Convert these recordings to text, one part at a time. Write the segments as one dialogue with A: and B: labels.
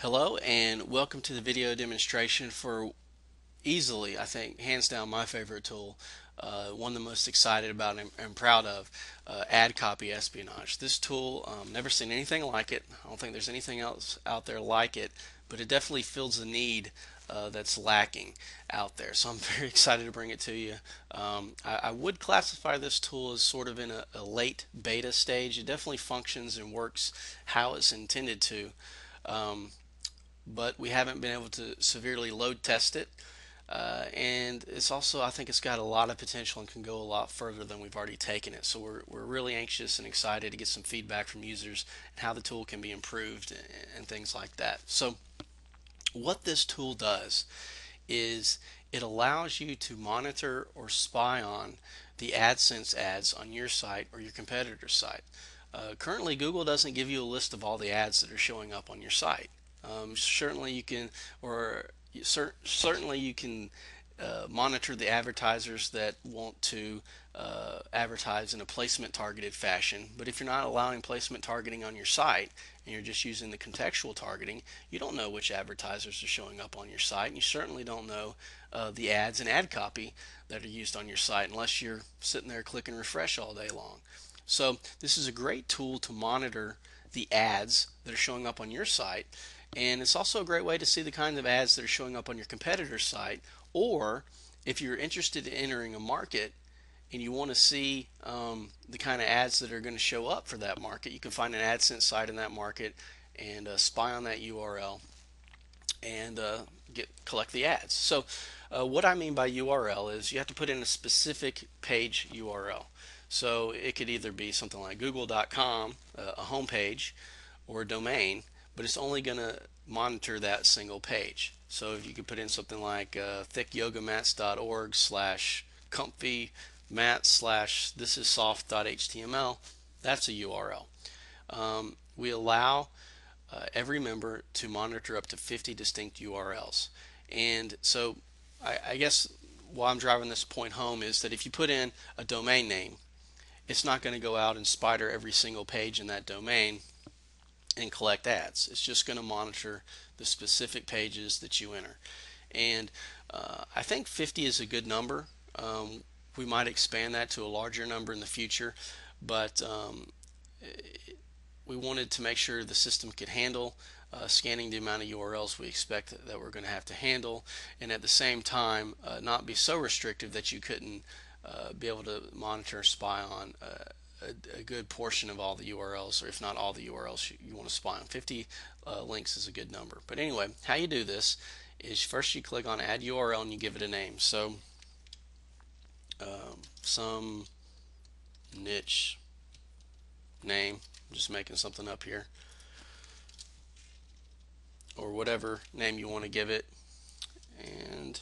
A: Hello and welcome to the video demonstration for easily, I think, hands down my favorite tool, one of the most excited about and proud of, Ad Copy Espionage. This tool, never seen anything like it. I don't think there's anything else out there like it, but it definitely fills a need that's lacking out there. So I'm very excited to bring it to you. I would classify this tool as sort of in a late beta stage. It definitely functions and works how it's intended to. Um, but we haven't been able to severely load test it. And it's also, I think it's got a lot of potential and can go a lot further than we've already taken it. So we're really anxious and excited to get some feedback from users and how the tool can be improved and things like that. So what this tool does is it allows you to monitor or spy on the AdSense ads on your site or your competitor's site. Currently, Google doesn't give you a list of all the ads that are showing up on your site. Certainly you can, or certainly you can monitor the advertisers that want to advertise in a placement targeted fashion. But if you're not allowing placement targeting on your site and you're just using the contextual targeting, you don't know which advertisers are showing up on your site, and you certainly don't know the ads and ad copy that are used on your site unless you're sitting there clicking refresh all day long. So this is a great tool to monitor the ads that are showing up on your site, and it's also a great way to see the kinds of ads that are showing up on your competitor's site, or if you're interested in entering a market and you want to see the kind of ads that are going to show up for that market, you can find an AdSense site in that market and spy on that URL and collect the ads. So what I mean by URL is you have to put in a specific page URL. So it could either be something like google.com, a home page, or a domain, but it's only going to monitor that single page. So if you could put in something like thickyogamats.org slash comfy mat slash this is soft.html, that's a URL. We allow every member to monitor up to 50 distinct URLs. And so I guess why I'm driving this point home is that if you put in a domain name, it's not going to go out and spider every single page in that domain and collect ads. It's just going to monitor the specific pages that you enter. And I think 50 is a good number. We might expand that to a larger number in the future, but we wanted to make sure the system could handle scanning the amount of URLs we expect that we're going to have to handle, and at the same time not be so restrictive that you couldn't be able to monitor or spy on a good portion of all the URLs, or if not all the URLs you want to spy on. 50 links is a good number. But anyway, how you do this is first you click on add URL and you give it a name. So some niche name, I'm just making something up here, or whatever name you want to give it, and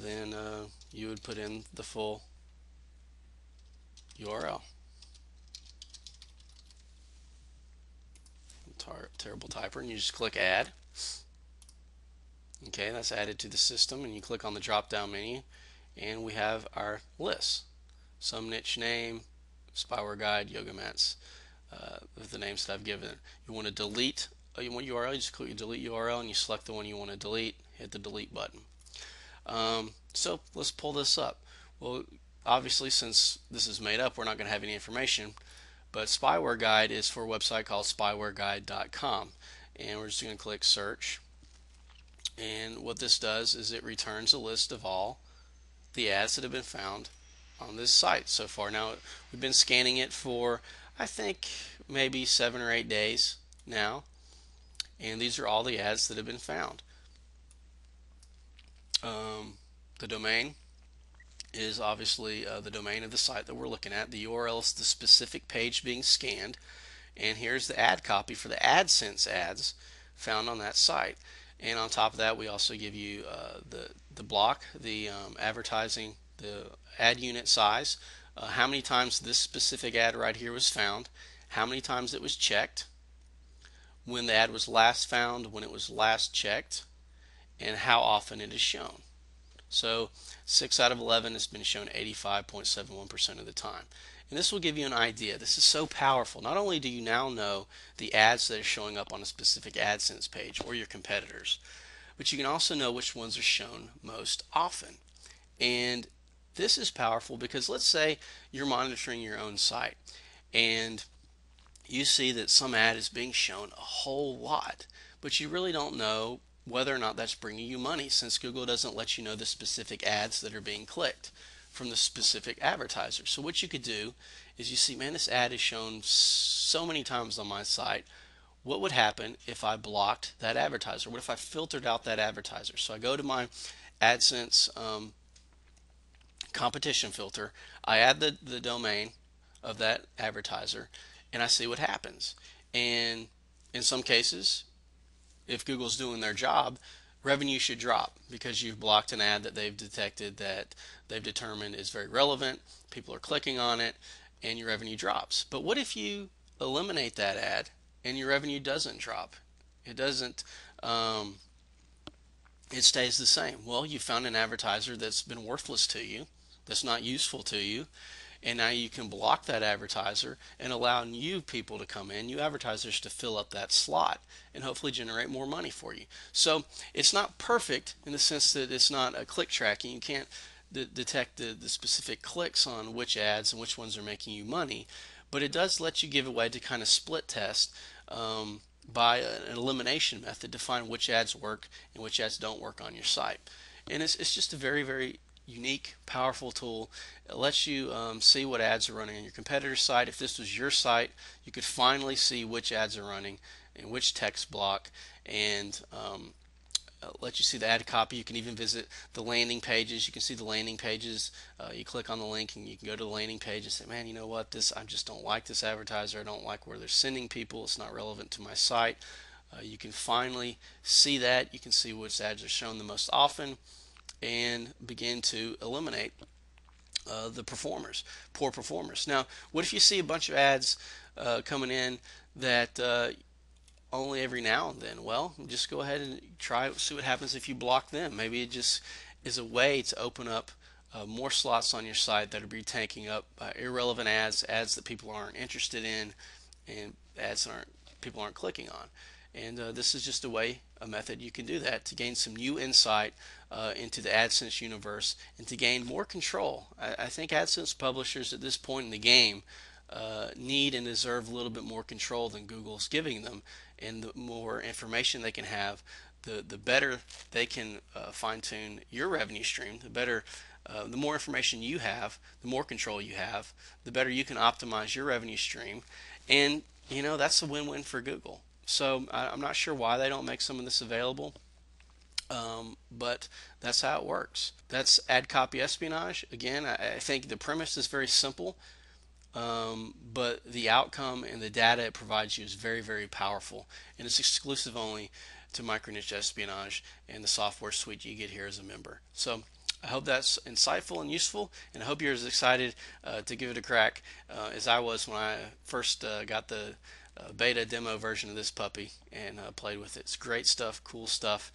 A: then you would put in the full URL. Terrible typer, and you just click add. Okay, that's added to the system, and you click on the drop down menu and we have our list. Some niche name, spyware guide, yoga mats, the names that I've given. You want to delete one URL, you just click delete URL and you select the one you want to delete, hit the delete button. So let's pull this up. Well, obviously since this is made up, we're not going to have any information, but spyware guide is for a website called spywareguide.com, and we're just going to click search, and what this does is it returns a list of all the ads that have been found on this site so far. Now we've been scanning it for I think maybe 7 or 8 days now, and these are all the ads that have been found. The domain is obviously the domain of the site that we're looking at. The URL is the specific page being scanned, and here's the ad copy for the AdSense ads found on that site. And on top of that, we also give you the block, the advertising, the ad unit size, how many times this specific ad right here was found, how many times it was checked, when the ad was last found, when it was last checked, and how often it is shown. So 6 out of 11 has been shown 85.71% of the time. And this will give you an idea. This is so powerful. Not only do you now know the ads that are showing up on a specific AdSense page or your competitors, but you can also know which ones are shown most often. And this is powerful because let's say you're monitoring your own site and you see that some ad is being shown a whole lot, but you really don't know whether or not that's bringing you money, since Google doesn't let you know the specific ads that are being clicked from the specific advertiser. So what you could do is you see, man, this ad is shown so many times on my site. What would happen if I blocked that advertiser? What if I filtered out that advertiser? So I go to my AdSense competition filter, I add the domain of that advertiser, and I see what happens. And in some cases, if Google's doing their job, revenue should drop because you've blocked an ad that they've detected, that they've determined is very relevant, people are clicking on it, and your revenue drops. But what if you eliminate that ad and your revenue doesn't drop? It doesn't, it stays the same. Well, you found an advertiser that's been worthless to you, that's not useful to you, and now you can block that advertiser and allow new people to come in, new advertisers to fill up that slot and hopefully generate more money for you. So it's not perfect in the sense that it's not a click tracking. You can't detect the specific clicks on which ads and which ones are making you money, but it does let you give a way to kind of split test by an elimination method to find which ads work and which ads don't work on your site. And it's just a very, very unique, powerful tool. It lets you see what ads are running on your competitor's site. If this was your site, you could finally see which ads are running and which text block, and let you see the ad copy. You can even visit the landing pages. You can see the landing pages. You click on the link and you can go to the landing page and say, man, you know what, this, I just don't like this advertiser. I don't like where they're sending people. It's not relevant to my site. You can finally see that. You can see which ads are shown the most often and begin to eliminate the performers, poor performers. Now, what if you see a bunch of ads coming in that only every now and then? Well, just go ahead and try, see what happens if you block them. Maybe it just is a way to open up more slots on your site that are be taking up irrelevant ads, ads that people aren't interested in, and ads that people aren't clicking on. And this is just a method you can do that to gain some new insight into the AdSense universe and to gain more control. I think AdSense publishers at this point in the game need and deserve a little bit more control than Google's giving them, and the more information they can have, the better they can fine-tune your revenue stream. The more information you have, the more control you have, the better you can optimize your revenue stream, and you know that's a win-win for Google. So I'm not sure why they don't make some of this available, but that's how it works. That's ad copy espionage. Again, I think the premise is very simple, but the outcome and the data it provides you is very, very powerful, and it's exclusive only to Microniche Espionage and the software suite you get here as a member. So I hope that's insightful and useful, and I hope you're as excited to give it a crack as I was when I first got the beta demo version of this puppy and played with it. It's great stuff, cool stuff.